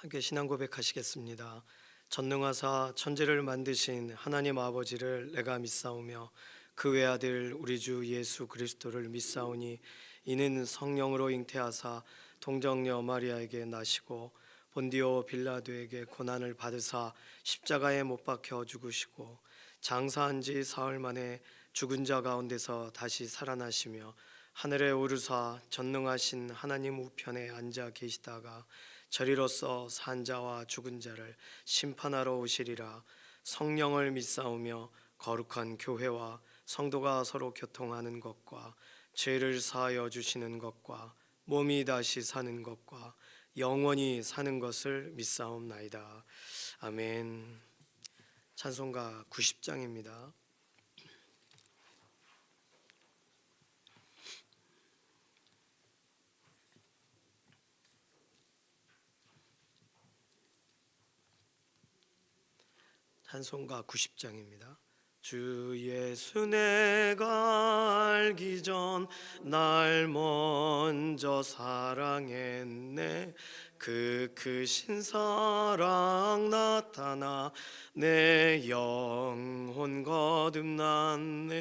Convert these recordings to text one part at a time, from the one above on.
함께 신앙 고백하시겠습니다. 전능하사 천지를 만드신 하나님 아버지를 내가 믿사오며 그 외아들 우리 주 예수 그리스도를 믿사오니 이는 성령으로 잉태하사 동정녀 마리아에게 나시고 본디오 빌라도에게 고난을 받으사 십자가에 못 박혀 죽으시고 장사한 지 사흘 만에 죽은 자 가운데서 다시 살아나시며 하늘에 오르사 전능하신 하나님 우편에 앉아 계시다가 저리로서 산 자와 죽은 자를 심판하러 오시리라. 성령을 믿사오며 거룩한 교회와 성도가 서로 교통하는 것과 죄를 사하여 주시는 것과 몸이 다시 사는 것과 영원히 사는 것을 믿사옵나이다. 아멘. 찬송가 90장입니다. 찬송가 90장입니다. 주 예수 내가 알기 전 날 먼저 사랑했네. 그 크신 사랑 나타나 내 영혼 거듭났네.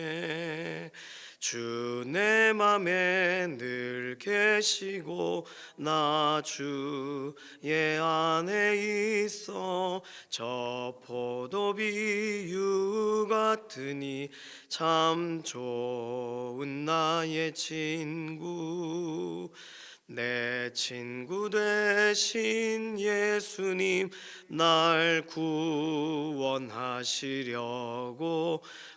주 내 맘에 늘 계시고 나 주의 안에 있어. 저 포도비유 같으니 참 좋은 나의 친구. 내 친구 되신 예수님 날 구원하시려고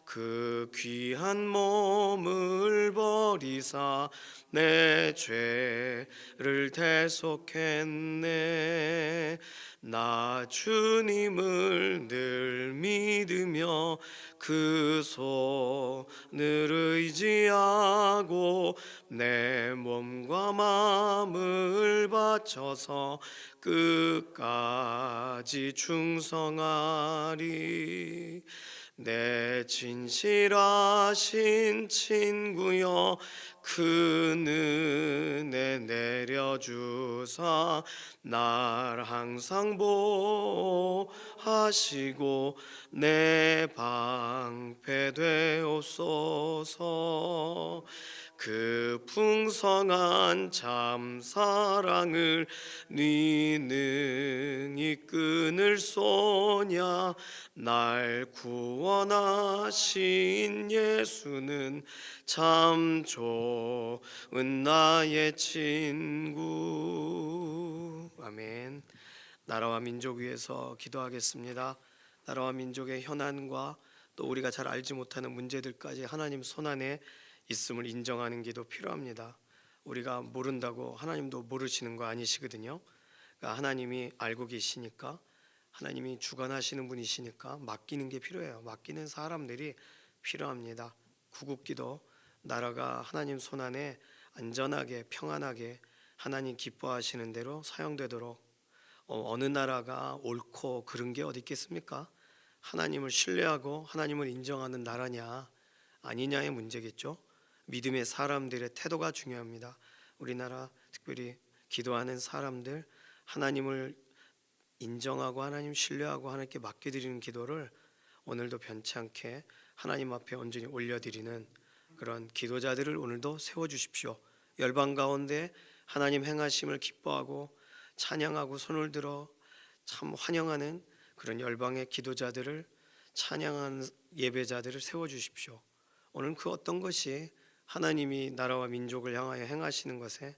그 귀한 몸을 버리사 내 죄를 대속했네. 나 주님을 늘 믿으며 그 손을 의지하고 내 몸과 마음을 바쳐서 끝까지 충성하리. 내 진실하신 친구여 그 은혜 내려주사 날 항상 보호하시고 내 방패 되옵소서. 그 풍성한 참 사랑을 네 능히 끊을 소냐. 날 구원하신 예수는 참 좋은 나의 친구. 아멘. 나라와 민족 위해서 기도하겠습니다. 나라와 민족의 현안과 또 우리가 잘 알지 못하는 문제들까지 하나님 손안에 있음을 인정하는 기도 필요합니다. 우리가 모른다고 하나님도 모르시는 거 아니시거든요. 그러니까 하나님이 알고 계시니까, 하나님이 주관하시는 분이시니까 맡기는 게 필요해요. 맡기는 사람들이 필요합니다. 구국기도, 나라가 하나님 손안에 안전하게 평안하게 하나님 기뻐하시는 대로 사용되도록. 어느 나라가 옳고 그른 게 어디 있겠습니까? 하나님을 신뢰하고 하나님을 인정하는 나라냐 아니냐의 문제겠죠. 믿음의 사람들의 태도가 중요합니다. 우리나라 특별히 기도하는 사람들, 하나님을 인정하고 하나님 신뢰하고 하나님께 맡겨드리는 기도를 오늘도 변치 않게 하나님 앞에 온전히 올려드리는 그런 기도자들을 오늘도 세워주십시오. 열방 가운데 하나님 행하심을 기뻐하고 찬양하고 손을 들어 참 환영하는 그런 열방의 기도자들을, 찬양하는 예배자들을 세워주십시오. 오늘 그 어떤 것이 하나님이 나라와 민족을 향하여 행하시는 것에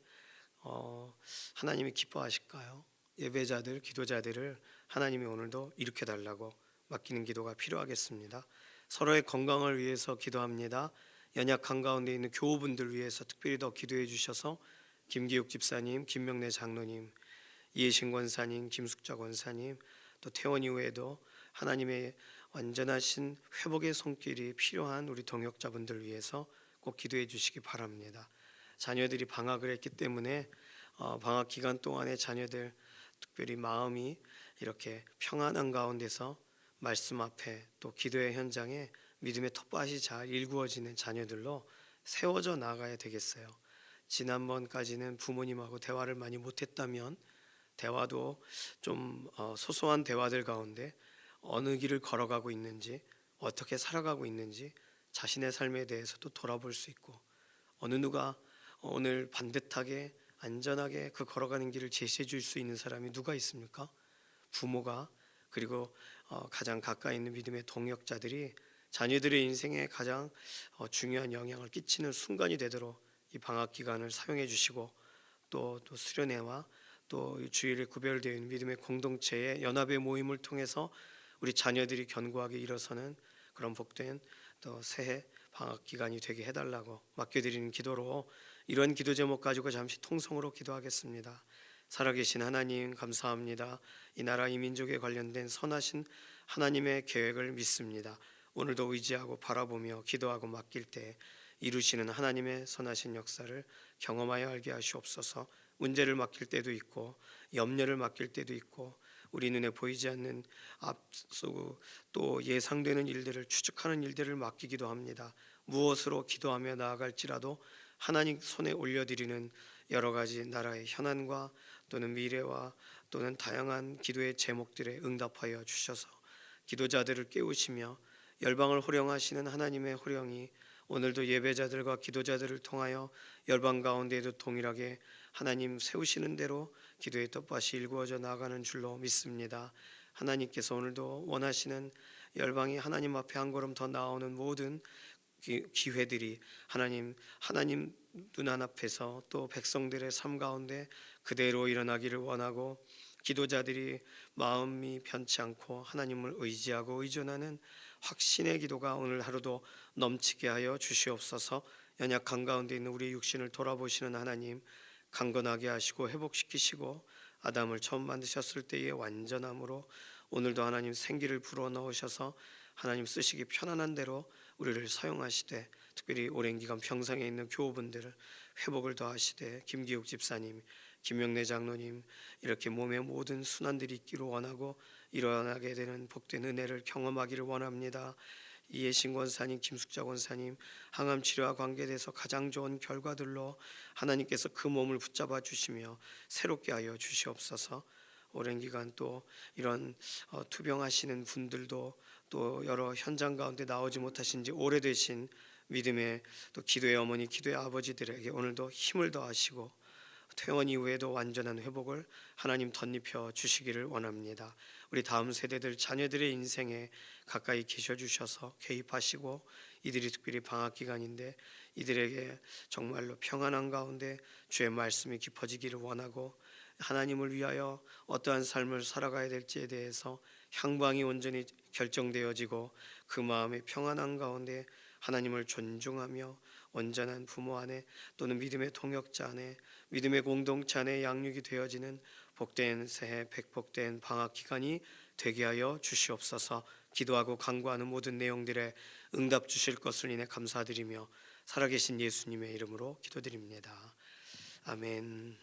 하나님이 기뻐하실까요? 예배자들, 기도자들을 하나님이 오늘도 일으켜달라고 맡기는 기도가 필요하겠습니다. 서로의 건강을 위해서 기도합니다. 연약한 가운데 있는 교우분들 위해서 특별히 더 기도해 주셔서 김기욱 집사님, 김명래 장로님, 이해신 권사님, 김숙자 권사님, 또 퇴원 이후에도 하나님의 완전하신 회복의 손길이 필요한 우리 동역자분들 위해서 꼭 기도해 주시기 바랍니다. 자녀들이 방학을 했기 때문에 방학 기간 동안에 자녀들 특별히 마음이 이렇게 평안한 가운데서 말씀 앞에 또 기도의 현장에 믿음의 텃밭이 잘 일구어지는 자녀들로 세워져 나가야 되겠어요. 지난번까지는 부모님하고 대화를 많이 못했다면 대화도 좀 소소한 대화들 가운데 어느 길을 걸어가고 있는지, 어떻게 살아가고 있는지 자신의 삶에 대해서도 돌아볼 수 있고, 어느 누가 오늘 반듯하게 안전하게 그 걸어가는 길을 제시해 줄 수 있는 사람이 누가 있습니까? 부모가, 그리고 가장 가까이 있는 믿음의 동역자들이 자녀들의 인생에 가장 중요한 영향을 끼치는 순간이 되도록 이 방학 기간을 사용해 주시고, 또 수련회와 또 주일에 구별되어 있는 믿음의 공동체의 연합의 모임을 통해서 우리 자녀들이 견고하게 일어서는 그런 복된 또 새해 방학 기간이 되게 해달라고 맡겨드리는 기도로, 이런 기도 제목 가지고 잠시 통성으로 기도하겠습니다. 살아계신 하나님, 감사합니다. 이 나라 이 민족에 관련된 선하신 하나님의 계획을 믿습니다. 오늘도 의지하고 바라보며 기도하고 맡길 때 이루시는 하나님의 선하신 역사를 경험하여 알게 하시옵소서. 문제를 맡길 때도 있고 염려를 맡길 때도 있고 우리 눈에 보이지 않는 앞서고 또 예상되는 일들을 추측하는 일들을 맡기기도 합니다. 무엇으로 기도하며 나아갈지라도 하나님 손에 올려드리는 여러 가지 나라의 현안과 또는 미래와 또는 다양한 기도의 제목들에 응답하여 주셔서 기도자들을 깨우시며 열방을 호령하시는 하나님의 호령이 오늘도 예배자들과 기도자들을 통하여 열방 가운데에도 동일하게 하나님 세우시는 대로 기도의 텃밭이 일구어져 나가는 줄로 믿습니다. 하나님께서 오늘도 원하시는 열방이 하나님 앞에 한 걸음 더 나오는 모든 기회들이 하나님 눈앞에서 또 백성들의 삶 가운데 그대로 일어나기를 원하고, 기도자들이 마음이 변치 않고 하나님을 의지하고 의존하는 확신의 기도가 오늘 하루도 넘치게 하여 주시옵소서. 연약한 가운데 있는 우리 육신을 돌아보시는 하나님, 강건하게 하시고 회복시키시고 아담을 처음 만드셨을 때의 완전함으로 오늘도 하나님 생기를 불어넣으셔서 하나님 쓰시기 편안한 대로 우리를 사용하시되, 특별히 오랜 기간 평상에 있는 교우분들을 회복을 더하시되, 김기욱 집사님, 김영래 장로님, 이렇게 몸의 모든 순환들이 있기를 원하고 일어나게 되는 복된 은혜를 경험하기를 원합니다. 이예신 권사님, 김숙자 권사님, 항암 치료와 관계돼서 가장 좋은 결과들로 하나님께서 그 몸을 붙잡아 주시며 새롭게 하여 주시옵소서. 오랜 기간 또 이런 투병하시는 분들도 또 여러 현장 가운데 나오지 못하신 지 오래되신 믿음의 또 기도의 어머니, 기도의 아버지들에게 오늘도 힘을 더하시고 퇴원 이후에도 완전한 회복을 하나님 덧입혀 주시기를 원합니다. 우리 다음 세대들 자녀들의 인생에 가까이 계셔 주셔서 개입하시고, 이들이 특별히 방학 기간인데 이들에게 정말로 평안한 가운데 주의 말씀이 깊어지기를 원하고, 하나님을 위하여 어떠한 삶을 살아가야 될지에 대해서 향방이 온전히 결정되어지고 그 마음의 평안한 가운데 하나님을 존중하며 온전한 부모 안에 또는 믿음의 동역자 안에 믿음의 공동체 안에 양육이 되어지는 복된 새해 백복된 방학 기간이 되게 하여 주시옵소서. 기도하고 간구하는 모든 내용들에 응답 주실 것을 인해 감사드리며 살아계신 예수님의 이름으로 기도드립니다. 아멘.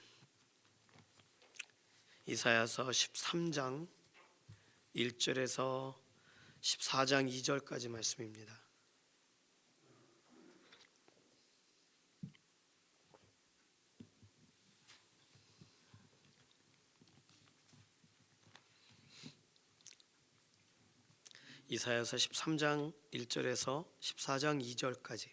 이사야서 13장 1절에서 14장 2절까지 말씀입니다. 이사야서 13장 1절에서 14장 2절까지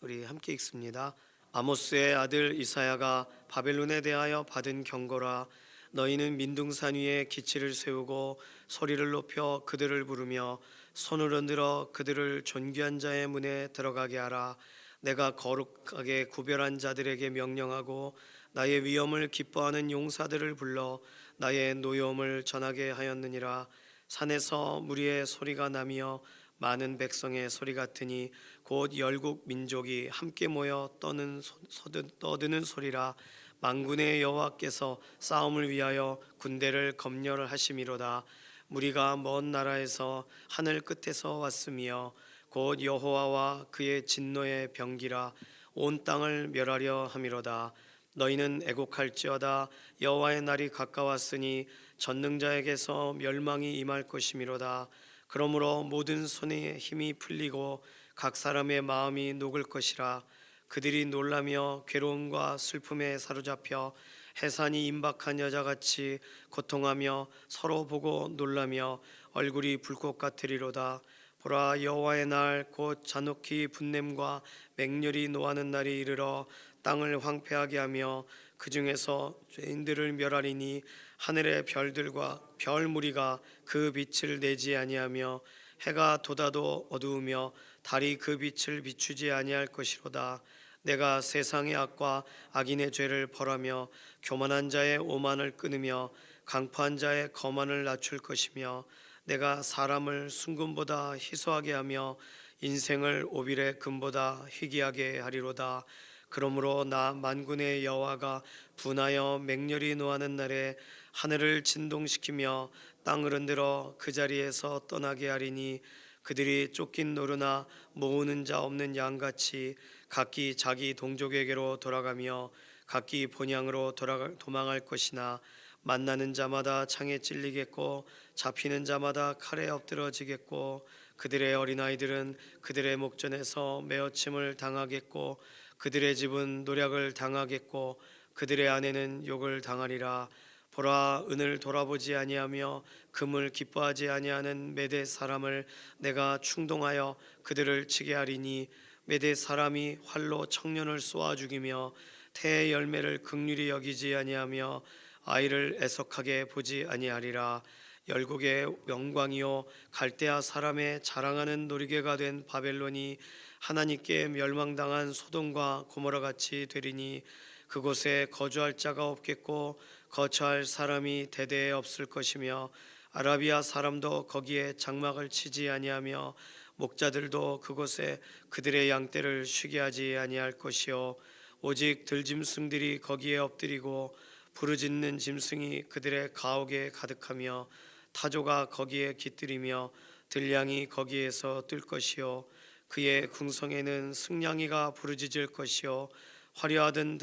우리 함께 읽습니다. 아모스의 아들 이사야가 바벨론에 대하여 받은 경고라. 너희는 민둥산 위에 기치를 세우고 소리를 높여 그들을 부르며 손을 흔들어 그들을 존귀한 자의 문에 들어가게 하라. 내가 거룩하게 구별한 자들에게 명령하고 나의 위엄을 기뻐하는 용사들을 불러 나의 노여움을 전하게 하였느니라. 산에서 무리의 소리가 나며 많은 백성의 소리 같으니 곧 열국 민족이 함께 모여 떠드는 소리라. 만군의 여호와께서 싸움을 위하여 군대를 검열하심이로다. 무리가 먼 나라에서 하늘 끝에서 왔으며 곧 여호와와 그의 진노의 병기라. 온 땅을 멸하려 함이로다. 너희는 애곡할지어다. 여호와의 날이 가까웠으니 전능자에게서 멸망이 임할 것이미로다. 그러므로 모든 손에 힘이 풀리고 각 사람의 마음이 녹을 것이라. 그들이 놀라며 괴로움과 슬픔에 사로잡혀 해산이 임박한 여자같이 고통하며 서로 보고 놀라며 얼굴이 불꽃 같으리로다. 보라, 여호와의 날 곧 잔혹히 분냄과 맹렬히 노하는 날이 이르러 땅을 황폐하게 하며 그 중에서 죄인들을 멸하리니 하늘의 별들과 별 무리가 그 빛을 내지 아니하며 해가 돋아도 어두우며 달이 그 빛을 비추지 아니할 것이로다. 내가 세상의 악과 악인의 죄를 벌하며 교만한 자의 오만을 끊으며 강포한 자의 거만을 낮출 것이며 내가 사람을 순금보다 희소하게 하며 인생을 오빌의 금보다 희귀하게 하리로다. 그러므로 나 만군의 여호와가 분하여 맹렬히 노하는 날에 하늘을 진동시키며 땅을 흔들어 그 자리에서 떠나게 하리니 그들이 쫓긴 노루나 모으는 자 없는 양같이 각기 자기 동족에게로 돌아가며 각기 본향으로 도망할 것이나 만나는 자마다 창에 찔리겠고 잡히는 자마다 칼에 엎드러지겠고 그들의 어린아이들은 그들의 목전에서 메어침을 당하겠고 그들의 집은 노략을 당하겠고 그들의 아내는 욕을 당하리라. 보라, 은을 돌아보지 아니하며 금을 기뻐하지 아니하는 메대 사람을 내가 충동하여 그들을 치게 하리니 메대 사람이 활로 청년을 쏘아 죽이며 태의 열매를 긍휼히 여기지 아니하며 아이를 애석하게 보지 아니하리라. 열국의 영광이요 갈대아 사람의 자랑하는 놀이개가 된 바벨론이 하나님께 멸망당한 소돔과 고모라 같이 되리니 그곳에 거주할 자가 없겠고 거처할 사람이 대대에 없을 것이며 아라비아 사람도 거기에 장막을 치지 아니하며 목자들도 그곳에 그들의 양떼를 쉬게 하지 아니할 것이요 오직 들짐승들이 거기에 엎드리고 부르짖는 짐승이 그들의 가옥에 가득하며 타조가 거기에 깃들이며 들량이 거기에서 뜰 것이요 그의 궁성에는 승냥이가 부르짖을 것이요 화려하던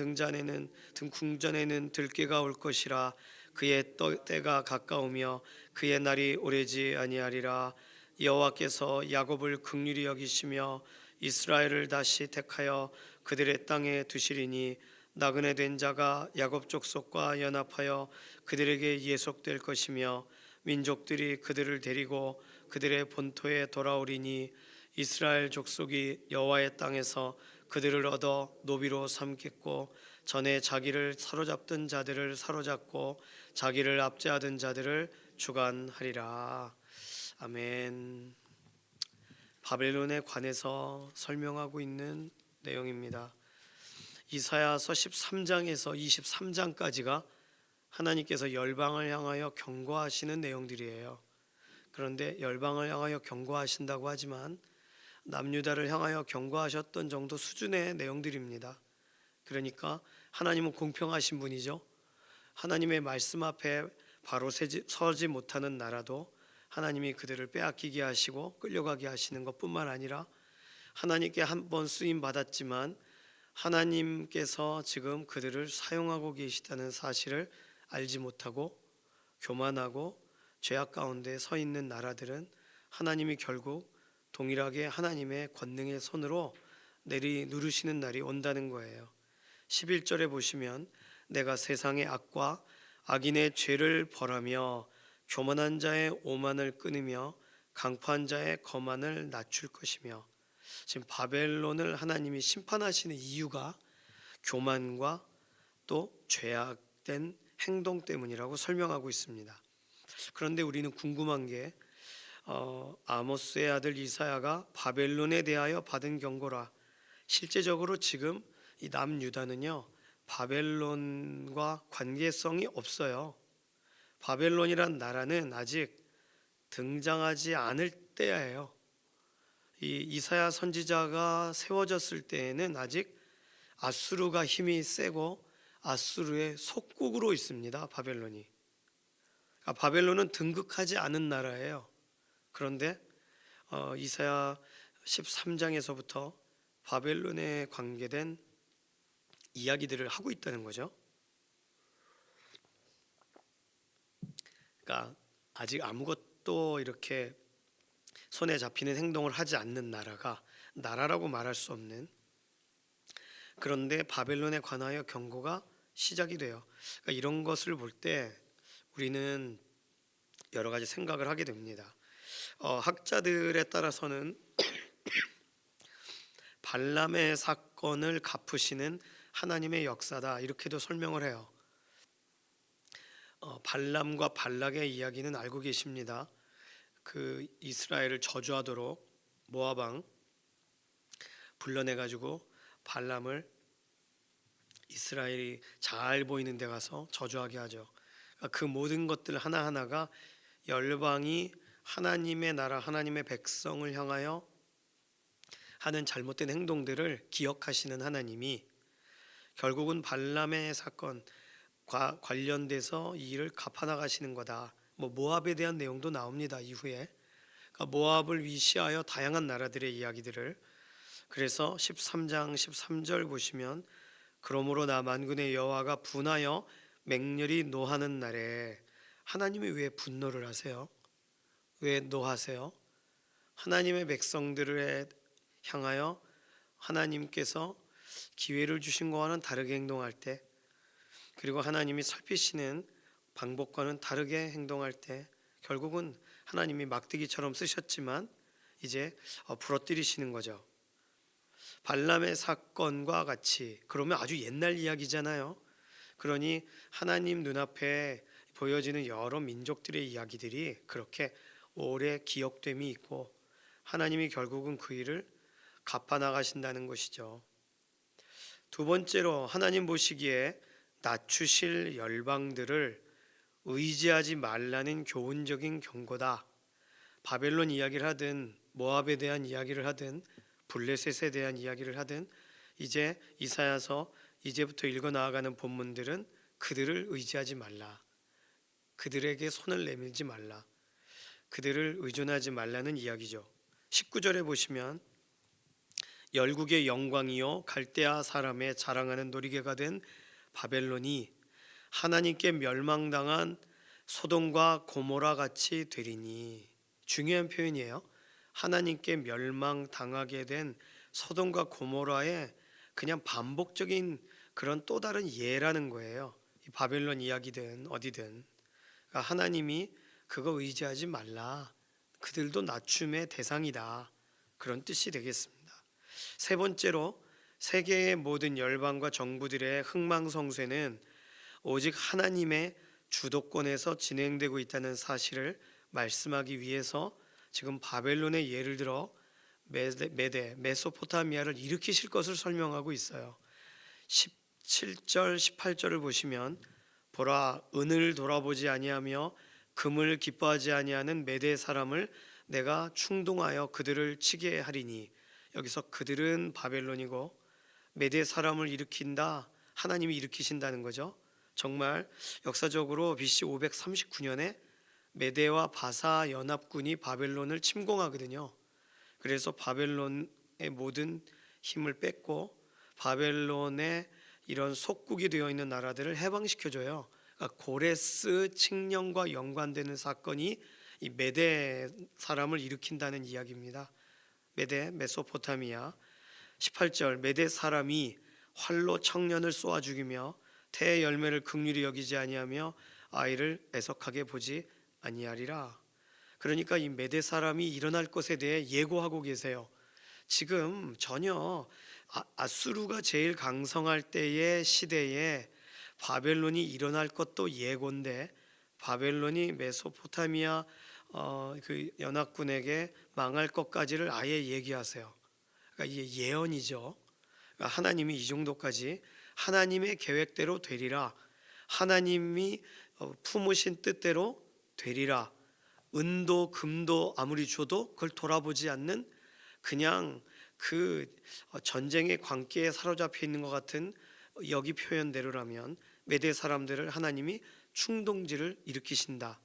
궁전에는 들깨가 올 것이라. 그의 때가 가까우며 그의 날이 오래지 아니하리라. 여호와께서 야곱을 긍휼히 여기시며 이스라엘을 다시 택하여 그들의 땅에 두시리니 나그네 된 자가 야곱 족속과 연합하여 그들에게 예속될 것이며 민족들이 그들을 데리고 그들의 본토에 돌아오리니 이스라엘 족속이 여호와의 땅에서 그들을 얻어 노비로 삼겠고 전에 자기를 사로잡던 자들을 사로잡고 자기를 압제하던 자들을 주관하리라. 아멘. 바벨론에 관해서 설명하고 있는 내용입니다. 이사야서 13장에서 23장까지가 하나님께서 열방을 향하여 경고하시는 내용들이에요. 그런데 열방을 향하여 경고하신다고 하지만 남유다를 향하여 경고하셨던 정도 수준의 내용들입니다. 그러니까 하나님은 공평하신 분이죠. 하나님의 말씀 앞에 바로 서지 못하는 나라도 하나님이 그들을 빼앗기게 하시고 끌려가게 하시는 것뿐만 아니라 하나님께 한 번 쓰임 받았지만 하나님께서 지금 그들을 사용하고 계시다는 사실을 알지 못하고 교만하고 죄악 가운데 서 있는 나라들은 하나님이 결국 동일하게 하나님의 권능의 손으로 누르시는 날이 온다는 거예요. 11절에 보시면 내가 세상의 악과 악인의 죄를 벌하며 교만한 자의 오만을 끊으며 강포한 자의 거만을 낮출 것이며, 지금 바벨론을 하나님이 심판하시는 이유가 교만과 또 죄악된 행동 때문이라고 설명하고 있습니다. 그런데 우리는 궁금한 게 아모스의 아들 이사야가 바벨론에 대하여 받은 경고라. 실제적으로 지금 이 남유다는요 바벨론과 관계성이 없어요. 바벨론이란 나라는 아직 등장하지 않을 때예요. 이 이사야 선지자가 세워졌을 때에는 아직 아수르가 힘이 세고 아수르의 속국으로 있습니다. 바벨론이. 바벨론은 등극하지 않은 나라예요. 그런데 이사야 13장에서부터 바벨론에 관계된 이야기들을 하고 있다는 거죠. 그러니까 아직 아무것도 이렇게 손에 잡히는 행동을 하지 않는 나라라고 말할 수 없는, 그런데 바벨론에 관하여 경고가 시작이 돼요. 그러니까 이런 것을 볼 때 우리는 여러 가지 생각을 하게 됩니다. 학자들에 따라서는 발람의 사건을 갚으시는 하나님의 역사다 이렇게도 설명을 해요. 발람과 발락의 이야기는 알고 계십니다. 그 이스라엘을 저주하도록 모압 왕 불러내 가지고 발람을 이스라엘이 잘 보이는 데 가서 저주하게 하죠. 그 모든 것들 하나하나가 열방이 하나님의 나라 하나님의 백성을 향하여 하는 잘못된 행동들을 기억하시는 하나님이 결국은 발람의 사건과 관련돼서 이 일을 갚아나가시는 거다. 모압에 대한 내용도 나옵니다. 이후에 그러니까 모압을 위시하여 다양한 나라들의 이야기들을, 그래서 13장 13절 보시면 그러므로 나 만군의 여호와가 분하여 맹렬히 노하는 날에, 하나님이 왜 분노를 하세요? 왜 노하세요? 하나님의 백성들을 향하여 하나님께서 기회를 주신 것과는 다르게 행동할 때, 그리고 하나님이 살피시는 방법과는 다르게 행동할 때 결국은 하나님이 막대기처럼 쓰셨지만 이제 부러뜨리시는 거죠. 발람의 사건과 같이, 그러면 아주 옛날 이야기잖아요. 그러니 하나님 눈앞에 보여지는 여러 민족들의 이야기들이 그렇게 오래 기억됨이 있고 하나님이 결국은 그 일을 갚아나가신다는 것이죠. 두 번째로 하나님 보시기에 낮추실 열방들을 의지하지 말라는 교훈적인 경고다. 바벨론 이야기를 하든 모압에 대한 이야기를 하든 블레셋에 대한 이야기를 하든 이제 이사야서 이제부터 읽어 나아가는 본문들은 그들을 의지하지 말라, 그들에게 손을 내밀지 말라, 그들을 의존하지 말라는 이야기죠. 19절에 보시면 열국의 영광이요 갈대아 사람의 자랑하는 놀이개가 된 바벨론이 하나님께 멸망당한 소돔과 고모라 같이 되리니, 중요한 표현이에요. 하나님께 멸망당하게 된 소돔과 고모라의 그냥 반복적인 그런 또 다른 예라는 거예요. 이 바벨론 이야기든 어디든, 그러니까 하나님이 그거 의지하지 말라, 그들도 낮춤의 대상이다, 그런 뜻이 되겠습니다. 세 번째로 세계의 모든 열방과 정부들의 흥망성쇠는 오직 하나님의 주도권에서 진행되고 있다는 사실을 말씀하기 위해서 지금 바벨론의 예를 들어 메데, 메소포타미아를 일으키실 것을 설명하고 있어요. 17절 18절을 보시면 보라, 은을 돌아보지 아니하며 금을 기뻐하지 아니하는 메대 사람을 내가 충동하여 그들을 치게 하리니, 여기서 그들은 바벨론이고 메대 사람을 일으킨다, 하나님이 일으키신다는 거죠. 정말 역사적으로 BC 539년에 메대와 바사 연합군이 바벨론을 침공하거든요. 그래서 바벨론의 모든 힘을 뺏고 바벨론의 이런 속국이 되어 있는 나라들을 해방시켜줘요. 그러니까 고레스 칙령과 연관되는 사건이 이 메대 사람을 일으킨다는 이야기입니다. 메대, 메소포타미아. 18절 메대 사람이 활로 청년을 쏘아 죽이며 태의 열매를 긍휼히 여기지 아니하며 아이를 애석하게 보지 아니하리라. 그러니까 이 메대 사람이 일어날 것에 대해 예고하고 계세요. 지금 전혀 아수르가 제일 강성할 때의 시대에 바벨론이 일어날 것도 예고인데, 바벨론이 메소포타미아 그 연합군에게 망할 것까지를 아예 얘기하세요. 그러니까 이게 예언이죠. 그러니까 하나님이 이 정도까지 하나님의 계획대로 되리라, 하나님이 품으신 뜻대로 되리라, 은도 금도 아무리 줘도 그걸 돌아보지 않는, 그냥 그 전쟁의 광기에 사로잡혀 있는 것 같은 여기 표현대로라면 메대 사람들을 하나님이 충동지를 일으키신다.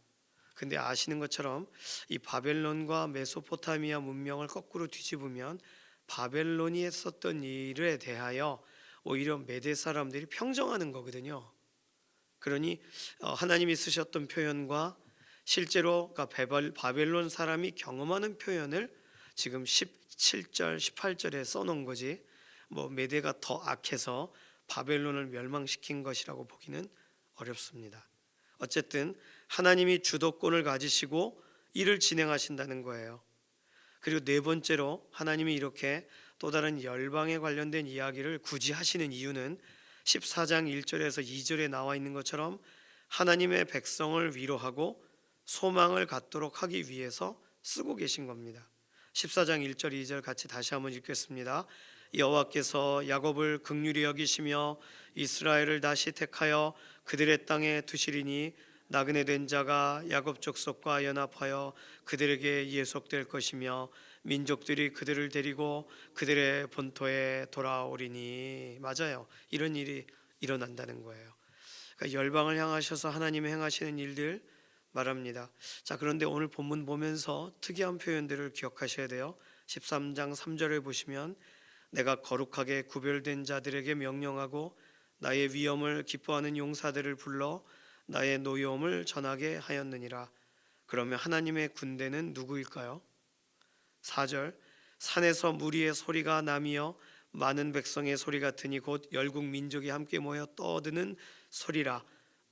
근데 아시는 것처럼 이 바벨론과 메소포타미아 문명을 거꾸로 뒤집으면 바벨론이 했었던 일에 대하여 오히려 메대 사람들이 평정하는 거거든요. 그러니 하나님이 쓰셨던 표현과 실제로 바벨론 사람이 경험하는 표현을 지금 17절 18절에 써놓은 거지, 메대가 더 악해서 바벨론을 멸망시킨 것이라고 보기는 어렵습니다. 어쨌든 하나님이 주도권을 가지시고 일을 진행하신다는 거예요. 그리고 네 번째로 하나님이 이렇게 또 다른 열방에 관련된 이야기를 굳이 하시는 이유는 14장 1절에서 2절에 나와 있는 것처럼 하나님의 백성을 위로하고 소망을 갖도록 하기 위해서 쓰고 계신 겁니다. 14장 1절 2절 같이 다시 한번 읽겠습니다. 여호와께서 야곱을 긍휼히 여기시며 이스라엘을 다시 택하여 그들의 땅에 두시리니 나그네 된 자가 야곱 족속과 연합하여 그들에게 예속될 것이며 민족들이 그들을 데리고 그들의 본토에 돌아오리니. 맞아요. 이런 일이 일어난다는 거예요. 그러니까 열방을 향하셔서 하나님이 행하시는 일들 말합니다. 자, 그런데 오늘 본문 보면서 특이한 표현들을 기억하셔야 돼요. 13장 3절을 보시면 내가 거룩하게 구별된 자들에게 명령하고 나의 위엄을 기뻐하는 용사들을 불러 나의 노여움을 전하게 하였느니라. 그러면 하나님의 군대는 누구일까요? 4절 산에서 무리의 소리가 나며 많은 백성의 소리 같으니 곧 열국 민족이 함께 모여 떠드는 소리라.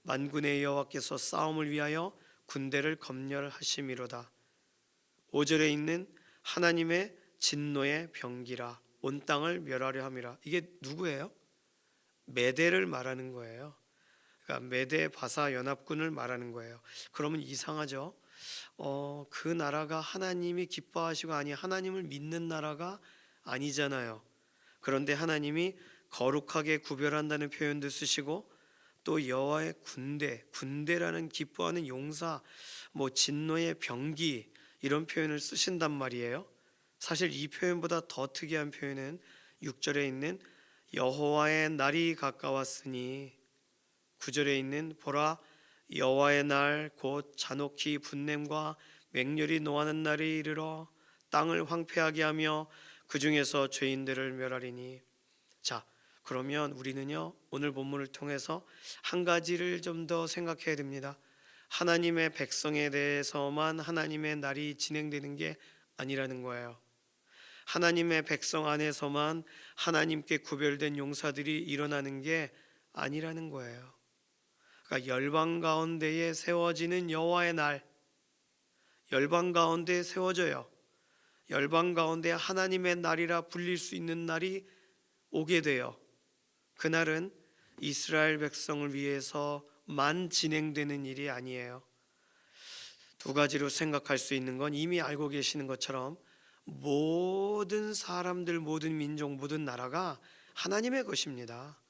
만군의 여호와께서 싸움을 위하여 군대를 검열하심이로다. 5절에 있는 하나님의 진노의 병기라. 온 땅을 멸하려 함이라. 이게 누구예요? 메대를 말하는 거예요. 그러니까 메대 바사 연합군을 말하는 거예요. 그러면 이상하죠. 그 나라가 하나님이 기뻐하시고 아니 하나님을 믿는 나라가 아니잖아요. 그런데 하나님이 거룩하게 구별한다는 표현도 쓰시고 또 여호와의 군대라는 기뻐하는 용사, 진노의 병기 이런 표현을 쓰신단 말이에요. 사실 이 표현보다 더 특이한 표현은 6절에 있는 여호와의 날이 가까웠으니 9절에 있는 보라 여호와의 날 곧 잔혹히 분냄과 맹렬히 노하는 날이 이르러 땅을 황폐하게 하며 그 중에서 죄인들을 멸하리니. 자, 그러면 우리는요 오늘 본문을 통해서 한 가지를 좀 더 생각해야 됩니다. 하나님의 백성에 대해서만 하나님의 날이 진행되는 게 아니라는 거예요. 하나님의 백성 안에서만 하나님께 구별된 용사들이 일어나는 게 아니라는 거예요. 그러니까 열방 가운데에 세워지는 여호와의 날, 열방 가운데 세워져요. 열방 가운데 하나님의 날이라 불릴 수 있는 날이 오게 돼요. 그날은 이스라엘 백성을 위해서만 진행되는 일이 아니에요. 두 가지로 생각할 수 있는 건 이미 알고 계시는 것처럼 모든 사람들, 모든 민족, 모든 나라가 하나님의 것입니다.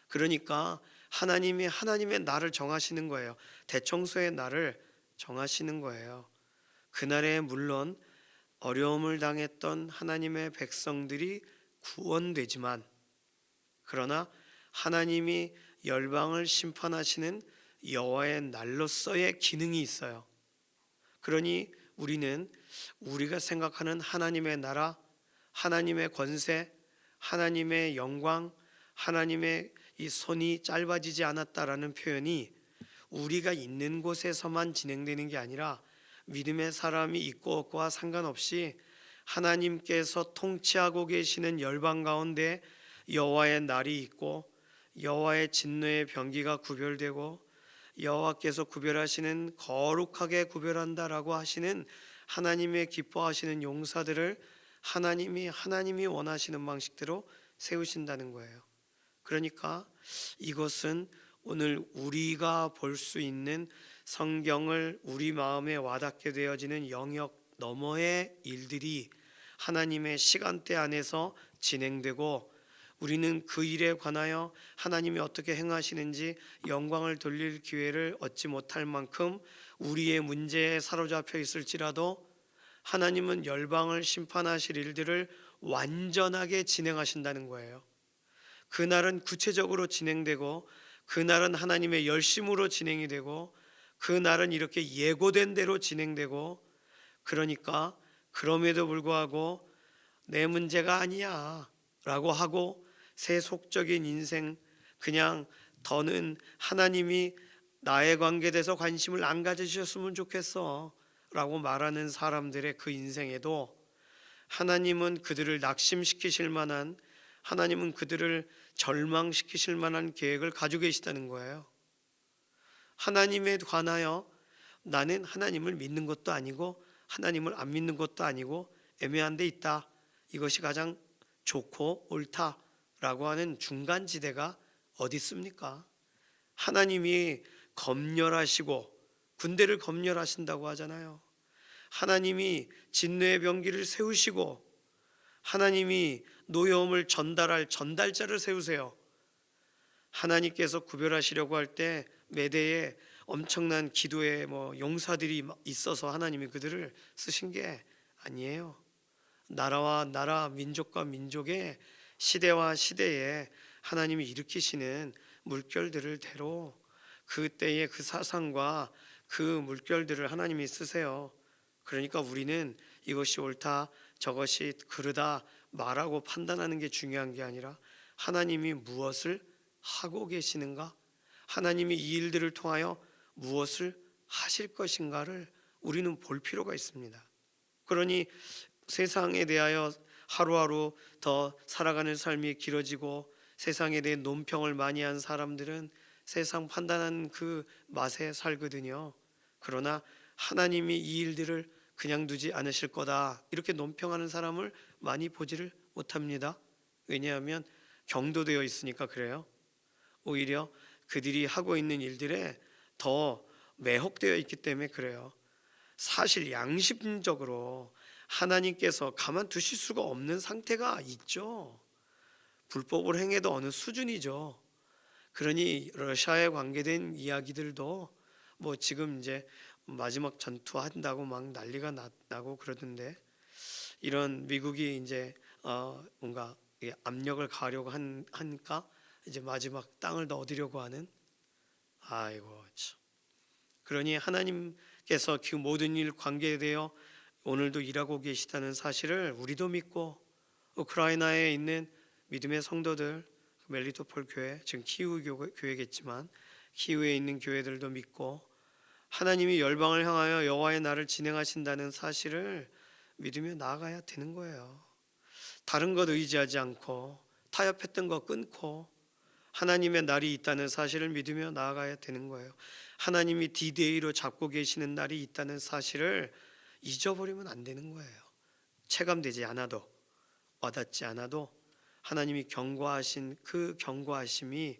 그러니까 하나님이 하나님의 날을 정하시는 거예요. 대청소의 날을 정하시는 거예요. 그날에 물론 어려움을 당했던 하나님의 백성들이 구원되지만 그러나 하나님이 열방을 심판하시는 여호와의 날로서의 기능이 있어요. 그러니 우리는 우리가 생각하는 하나님의 나라, 하나님의 권세, 하나님의 영광, 하나님의 이 손이 짧아지지 않았다라는 표현이 우리가 있는 곳에서만 진행되는 게 아니라 믿음의 사람이 있고 없고와 상관없이 하나님께서 통치하고 계시는 열방 가운데 여호와의 날이 있고 여호와의 진노의 병기가 구별되고 여호와께서 구별하시는 거룩하게 구별한다라고 하시는 하나님의 기뻐하시는 용사들을 하나님이 원하시는 방식대로 세우신다는 거예요. 그러니까 이것은 오늘 우리가 볼 수 있는 성경을 우리 마음에 와닿게 되어지는 영역 너머의 일들이 하나님의 시간대 안에서 진행되고 우리는 그 일에 관하여 하나님이 어떻게 행하시는지 영광을 돌릴 기회를 얻지 못할 만큼 우리의 문제에 사로잡혀 있을지라도 하나님은 열방을 심판하실 일들을 완전하게 진행하신다는 거예요. 그날은 구체적으로 진행되고 그날은 하나님의 열심으로 진행이 되고 그날은 이렇게 예고된 대로 진행되고 그러니까 그럼에도 불구하고 내 문제가 아니야 라고 하고 세속적인 인생 그냥 더는 하나님이 나의 관계에 대해서 관심을 안 가지셨으면 좋겠어 라고 말하는 사람들의 그 인생에도 하나님은 그들을 낙심시키실 만한 하나님은 그들을 절망시키실 만한 계획을 가지고 계시다는 거예요. 하나님에 관하여 나는 하나님을 믿는 것도 아니고 하나님을 안 믿는 것도 아니고 애매한 데 있다. 이것이 가장 좋고 옳다라고 하는 중간지대가 어디 있습니까? 하나님이 검열하시고 군대를 검열하신다고 하잖아요. 하나님이 진노의 병기를 세우시고 하나님이 노여움을 전달할 전달자를 세우세요. 하나님께서 구별하시려고 할 때 매대에 엄청난 기도의 용사들이 있어서 하나님이 그들을 쓰신 게 아니에요. 나라와 나라, 민족과 민족의 시대와 시대에 하나님이 일으키시는 물결들을 대로 그때의 그 사상과 그 물결들을 하나님이 쓰세요. 그러니까 우리는 이것이 옳다, 저것이 그르다 말하고 판단하는 게 중요한 게 아니라 하나님이 무엇을 하고 계시는가, 하나님이 이 일들을 통하여 무엇을 하실 것인가를 우리는 볼 필요가 있습니다. 그러니 세상에 대하여 하루하루 더 살아가는 삶이 길어지고 세상에 대해 논평을 많이 한 사람들은 세상 판단하는 그 맛에 살거든요. 그러나 하나님이 이 일들을 그냥 두지 않으실 거다 이렇게 논평하는 사람을 많이 보지를 못합니다. 왜냐하면 경도되어 있으니까 그래요. 오히려 그들이 하고 있는 일들에 더 매혹되어 있기 때문에 그래요. 사실 양심적으로 하나님께서 가만두실 수가 없는 상태가 있죠. 불법을 행해도 어느 수준이죠. 그러니 러시아에 관계된 이야기들도 지금 이제 마지막 전투한다고 막 난리가 나고 그러던데, 이런 미국이 이제 뭔가 압력을 가하려고 하니까 이제 마지막 땅을 더 얻으려고 하는, 아이고 참. 그러니 하나님께서 그 모든 일 관계되어 오늘도 일하고 계시다는 사실을 우리도 믿고, 우크라이나에 있는 믿음의 성도들, 멜리토폴 교회, 지금 키우 교회겠지만 키우에 있는 교회들도 믿고 하나님이 열방을 향하여 여호와의 날을 진행하신다는 사실을 믿으며 나아가야 되는 거예요. 다른 것 의지하지 않고 타협했던 거 끊고 하나님의 날이 있다는 사실을 믿으며 나아가야 되는 거예요. 하나님이 D-Day로 잡고 계시는 날이 있다는 사실을 잊어버리면 안 되는 거예요. 체감되지 않아도, 와닿지 않아도 하나님이 경고하신 그 경고하심이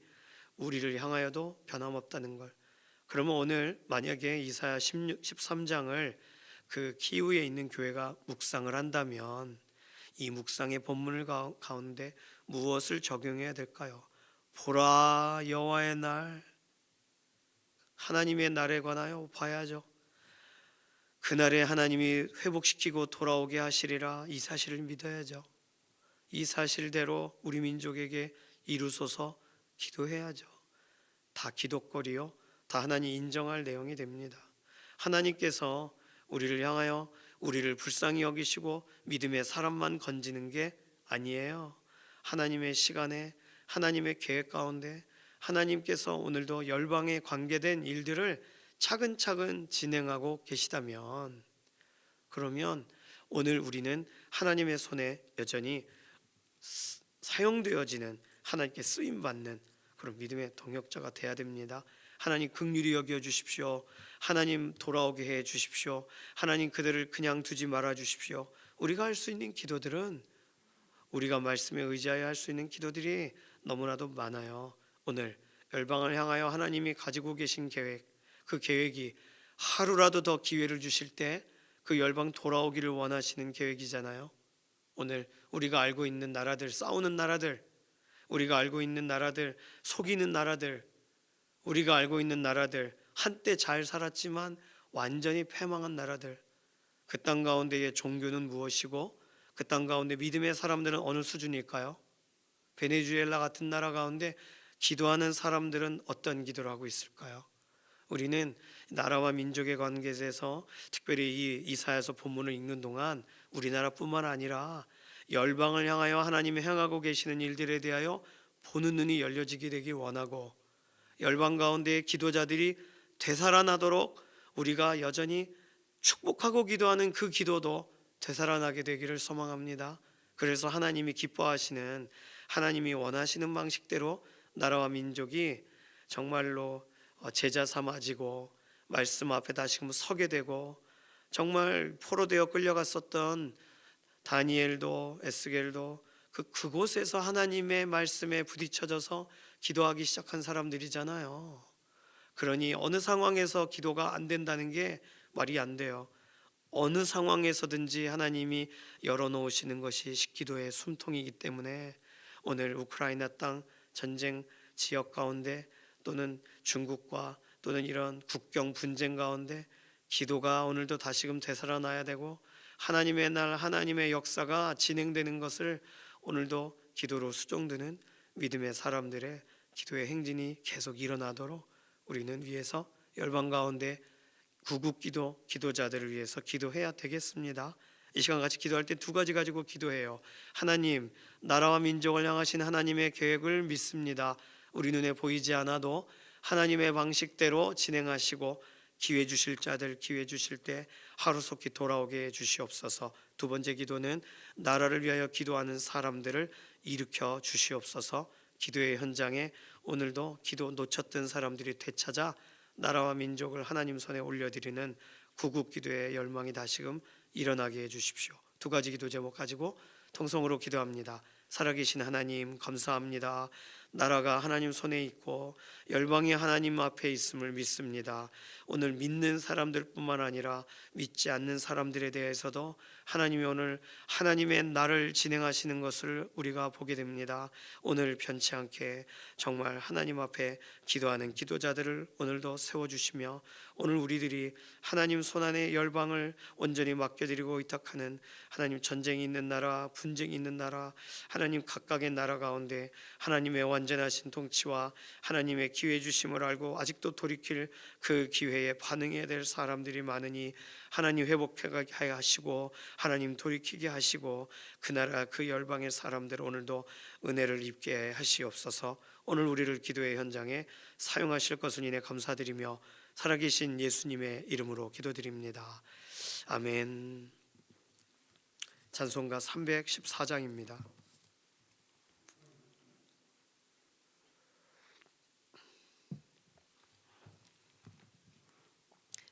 우리를 향하여도 변함없다는 걸. 그러면 오늘 만약에 이사야 13장을 그 키우에 있는 교회가 묵상을 한다면 이 묵상의 본문을 가운데 무엇을 적용해야 될까요? 보라 여호와의 날, 하나님의 날에 관하여 봐야죠. 그날에 하나님이 회복시키고 돌아오게 하시리라, 이 사실을 믿어야죠. 이 사실대로 우리 민족에게 이루소서 기도해야죠. 다 기도거리요, 다 하나님 인정할 내용이 됩니다. 하나님께서 우리를 향하여 우리를 불쌍히 여기시고 믿음의 사람만 건지는 게 아니에요. 하나님의 시간에, 하나님의 계획 가운데 하나님께서 오늘도 열방에 관계된 일들을 차근차근 진행하고 계시다면, 그러면 오늘 우리는 하나님의 손에 여전히 사용되어지는, 하나님께 쓰임받는 그런 믿음의 동역자가 되어야 됩니다. 하나님 긍휼히 여겨 주십시오. 하나님 돌아오게 해 주십시오. 하나님 그들을 그냥 두지 말아 주십시오. 우리가 할 수 있는 기도들은, 우리가 말씀에 의지하여 할 수 있는 기도들이 너무나도 많아요. 오늘 열방을 향하여 하나님이 가지고 계신 계획, 그 계획이 하루라도 더 기회를 주실 때 그 열방 돌아오기를 원하시는 계획이잖아요. 오늘 우리가 알고 있는 나라들, 싸우는 나라들, 우리가 알고 있는 나라들, 속이는 나라들, 우리가 알고 있는 나라들, 한때 잘 살았지만 완전히 패망한 나라들, 그 땅 가운데의 종교는 무엇이고 그 땅 가운데 믿음의 사람들은 어느 수준일까요? 베네수엘라 같은 나라 가운데 기도하는 사람들은 어떤 기도를 하고 있을까요? 우리는 나라와 민족의 관계에서 특별히 이 이사야서 본문을 읽는 동안 우리나라뿐만 아니라 열방을 향하여 하나님이 행하고 계시는 일들에 대하여 보는 눈이 열려지게 되길 원하고, 열방 가운데의 기도자들이 되살아나도록 우리가 여전히 축복하고 기도하는 그 기도도 되살아나게 되기를 소망합니다. 그래서 하나님이 기뻐하시는, 하나님이 원하시는 방식대로 나라와 민족이 정말로 제자 삼아지고 말씀 앞에 다시금 서게 되고, 정말 포로되어 끌려갔었던 다니엘도 에스겔도 그곳에서 하나님의 말씀에 부딪혀져서 기도하기 시작한 사람들이잖아요. 그러니 어느 상황에서 기도가 안 된다는 게 말이 안 돼요. 어느 상황에서든지 하나님이 열어놓으시는 것이 기도의 숨통이기 때문에 오늘 우크라이나 땅 전쟁 지역 가운데, 또는 중국과 또는 이런 국경 분쟁 가운데 기도가 오늘도 다시금 되살아나야 되고, 하나님의 날 하나님의 역사가 진행되는 것을 오늘도 기도로 수종드는 믿음의 사람들의 기도의 행진이 계속 일어나도록 우리는 위에서 열방 가운데 구국기도 기도자들을 위해서 기도해야 되겠습니다. 이 시간 같이 기도할 때 두 가지 가지고 기도해요. 하나님, 나라와 민족을 향하신 하나님의 계획을 믿습니다. 우리 눈에 보이지 않아도 하나님의 방식대로 진행하시고 기회 주실 자들 기회 주실 때 하루속히 돌아오게 해 주시옵소서. 두 번째 기도는 나라를 위하여 기도하는 사람들을 일으켜 주시옵소서. 기도의 현장에 오늘도 기도 놓쳤던 사람들이 되찾아 나라와 민족을 하나님 손에 올려드리는 구국기도의 열망이 다시금 일어나게 해주십시오. 두 가지 기도 제목 가지고 통성으로 기도합니다. 살아계신 하나님, 감사합니다. 나라가 하나님 손에 있고 열방이 하나님 앞에 있음을 믿습니다. 오늘 믿는 사람들뿐만 아니라 믿지 않는 사람들에 대해서도 하나님이 오늘 하나님의 나를 진행하시는 것을 우리가 보게 됩니다. 오늘 편치 않게 정말 하나님 앞에 기도하는 기도자들을 오늘도 세워주시며, 오늘 우리들이 하나님 손안에 열방을 온전히 맡겨드리고 의탁하는 하나님, 전쟁이 있는 나라, 분쟁이 있는 나라, 하나님 각각의 나라 가운데 하나님의 완전하신 통치와 하나님의 기회 주심을 알고 아직도 돌이킬 그 기회에 반응해야 될 사람들이 많으니 하나님 회복하게 하시고 하나님 돌이키게 하시고 그 나라 그 열방의 사람들 오늘도 은혜를 입게 하시옵소서. 오늘 우리를 기도의 현장에 사용하실 것을 인해 감사드리며 살아계신 예수님의 이름으로 기도드립니다. 아멘. 찬송가 314장입니다.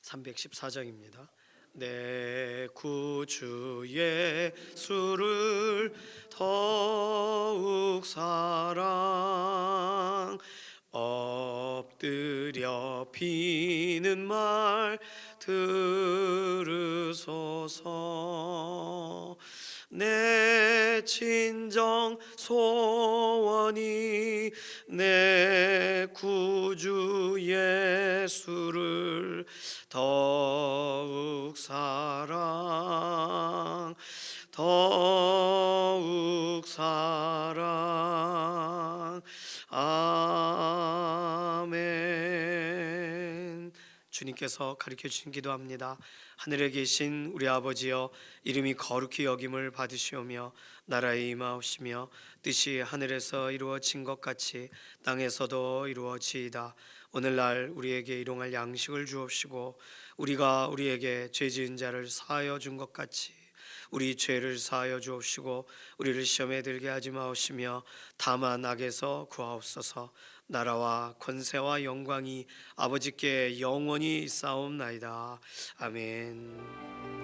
314장입니다. 내 구주 예수를 더욱 사랑, 엎드려 비는 말 들으소서. 내 진정 소원이 내 구주 예수를 더욱 사랑, 더욱 사랑. 아멘. 주님께서 가르쳐 주신 기도합니다. 하늘에 계신 우리 아버지여, 이름이 거룩히 여김을 받으시오며 나라에 임하옵시며 뜻이 하늘에서 이루어진 것 같이 땅에서도 이루어지이다. 오늘날 우리에게 일용할 양식을 주옵시고 우리가 우리에게 죄 지은 자를 사하여 준 것 같이 우리 죄를 사하여 주옵시고 우리를 시험에 들게 하지 마옵시며 다만 악에서 구하옵소서. 나라와 권세와 영광이 아버지께 영원히 있사옵나이다. 아멘.